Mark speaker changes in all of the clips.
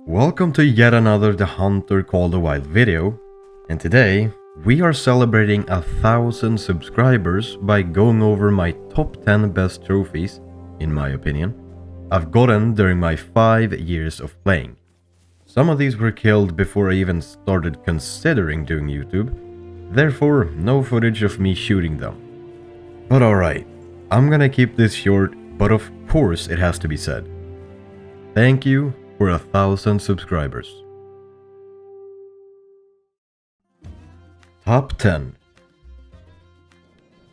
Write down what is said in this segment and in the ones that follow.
Speaker 1: Welcome to yet another theHunter Cotw video, and today we are celebrating 1,000 subscribers by going over my top 10 best trophies, in my opinion, I've gotten during my 5 years of playing. Some of these were killed before I even started considering doing YouTube, therefore no footage of me shooting them. But alright, I'm gonna keep this short, but of course it has to be said. Thank you for 1,000 subscribers. Top 10.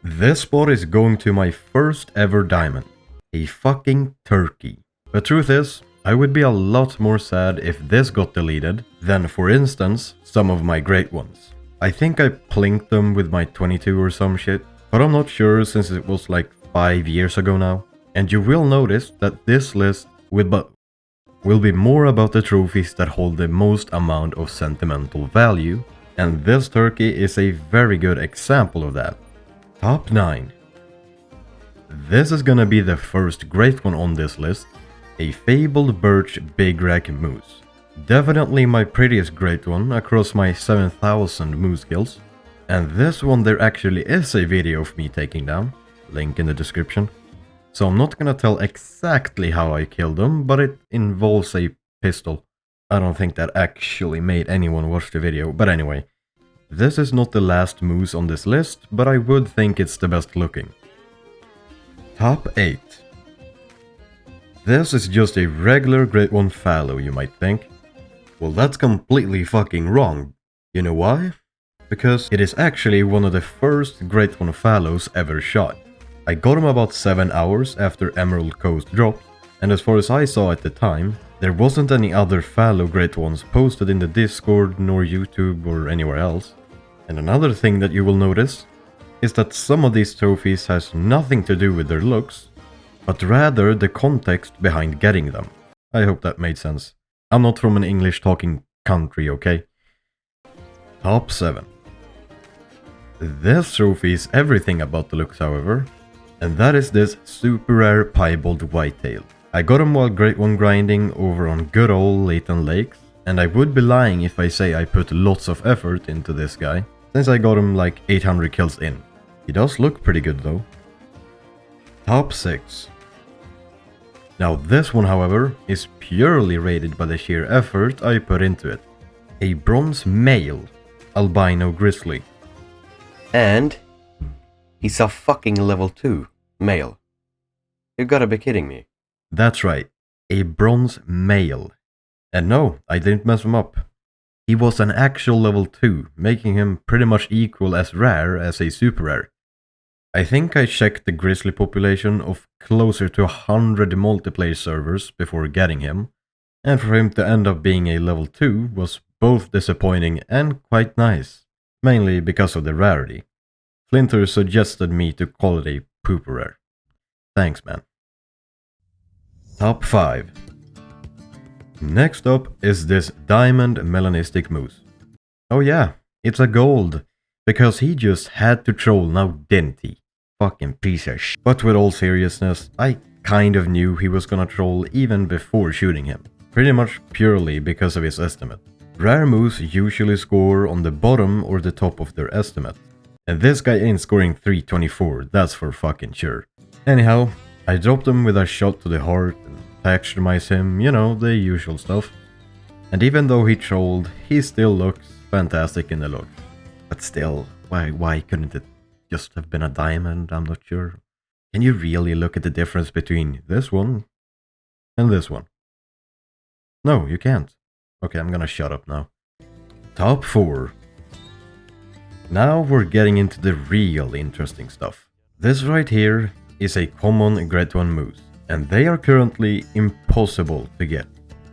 Speaker 1: This spot is going to my first ever diamond. A fucking turkey. The truth is, I would be a lot more sad if this got deleted than, for instance, some of my great ones. I think I plinked them with my 22 or some shit, but I'm not sure since it was like 5 years ago now. And you will notice that this list will be more about the trophies that hold the most amount of sentimental value, and this turkey is a very good example of that. Top 9. This is gonna be the first great one on this list, a fabled birch big rack moose. Definitely my prettiest great one across my 7,000 moose kills, and this one there actually is a video of me taking down, link in the description. So I'm not gonna tell exactly how I killed them, but it involves a pistol. I don't think that actually made anyone watch the video, but anyway. This is not the last moose on this list, but I would think it's the best looking. Top 8. This is just a regular Great One fallow, you might think. Well, that's completely fucking wrong. You know why? Because it is actually one of the first Great One fallows ever shot. I got him about 7 hours after Emerald Coast dropped, and as far as I saw at the time, there wasn't any other fallow Great Ones posted in the Discord nor YouTube or anywhere else. And another thing that you will notice is that some of these trophies has nothing to do with their looks, but rather the context behind getting them. I hope that made sense. I'm not from an English talking country, okay? Top 7. This trophy is everything about the looks, however, and that is this super rare piebald whitetail. I got him while Great One grinding over on good old Layton Lakes, and I would be lying if I say I put lots of effort into this guy, since I got him like 800 kills in. He does look pretty good though. Top 6. Now this one, however, is purely rated by the sheer effort I put into it. A bronze male albino grizzly. And he's a fucking level 2 male. You gotta be kidding me. That's right, a bronze male. And no, I didn't mess him up. He was an actual level 2, making him pretty much equal as rare as a super rare. I think I checked the grizzly population of closer to 100 multiplayer servers before getting him, and for him to end up being a level 2 was both disappointing and quite nice, mainly because of the rarity. Flinter suggested me to call it a pooper rare. Thanks, man. Top 5. Next up is this diamond melanistic moose. Oh yeah, it's a gold, because he just had to troll now, didn't he? Fucking piece of shit. But with all seriousness, I kind of knew he was gonna troll even before shooting him. Pretty much purely because of his estimate. Rare moose usually score on the bottom or the top of their estimate. And this guy ain't scoring 324, that's for fucking sure. Anyhow, I dropped him with a shot to the heart and texturized him, you know, the usual stuff. And even though he trolled, he still looks fantastic in the look. But still, why couldn't it just have been a diamond? I'm not sure. Can you really look at the difference between this one and this one? No, you can't. Okay, I'm gonna shut up now. Top 4. Now we're getting into the real interesting stuff. This right here is a common Great One moose, and they are currently impossible to get.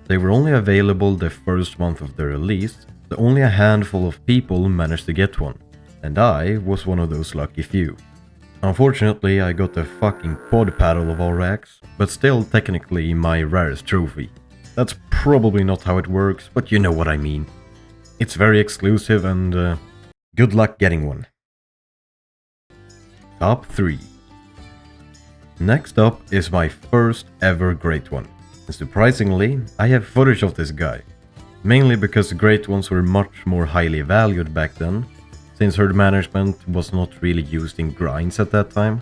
Speaker 1: They were only available the first month of their release, so only a handful of people managed to get one, and I was one of those lucky few. Unfortunately, I got the fucking quad paddle of all racks, but still technically my rarest trophy. That's probably not how it works, but you know what I mean. It's very exclusive and good luck getting one. Top 3. Next up is my first ever Great One. And surprisingly, I have footage of this guy. Mainly because great ones were much more highly valued back then, since herd management was not really used in grinds at that time.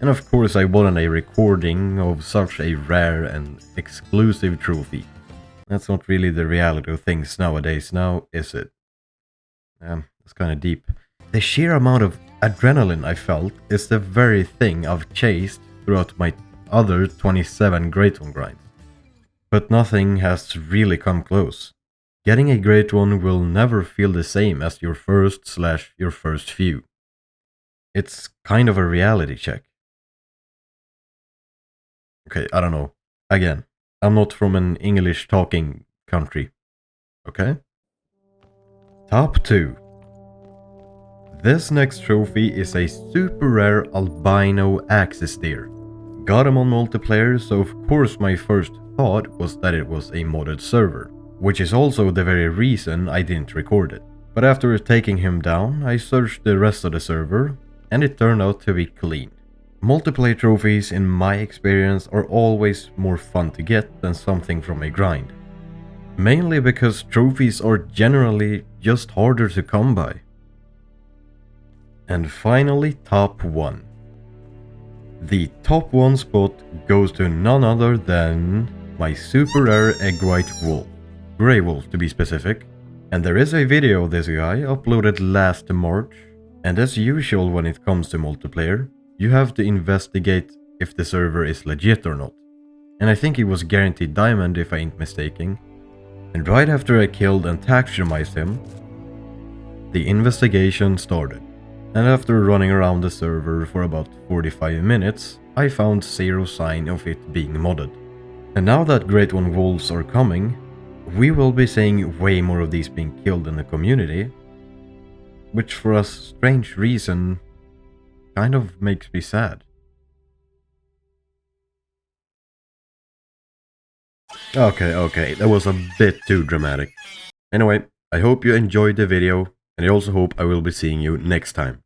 Speaker 1: And of course I wanted a recording of such a rare and exclusive trophy. That's not really the reality of things nowadays now, is it? That's kinda deep. The sheer amount of adrenaline I felt is the very thing I've chased throughout my other 27 Great One grinds. But nothing has really come close. Getting a Great One will never feel the same as your first few. It's kind of a reality check. Okay, I don't know. Again, I'm not from an English talking country. Okay? Top 2. This next trophy is a super rare albino axis deer. Got him on multiplayer, so of course my first thought was that it was a modded server, which is also the very reason I didn't record it. But after taking him down, I searched the rest of the server, and it turned out to be clean. Multiplayer trophies, in my experience, are always more fun to get than something from a grind. Mainly because trophies are generally just harder to come by. And finally, top 1. The top 1 spot goes to none other than my super rare egg white wolf. Grey wolf to be specific. And there is a video of this guy uploaded last March. And as usual when it comes to multiplayer, you have to investigate if the server is legit or not. And I think he was guaranteed diamond if I ain't mistaken. And right after I killed and taxidermized him, the investigation started. And after running around the server for about 45 minutes, I found zero sign of it being modded. And now that Great One wolves are coming, we will be seeing way more of these being killed in the community, which for a strange reason kind of makes me sad. Okay, that was a bit too dramatic. Anyway, I hope you enjoyed the video, and I also hope I will be seeing you next time.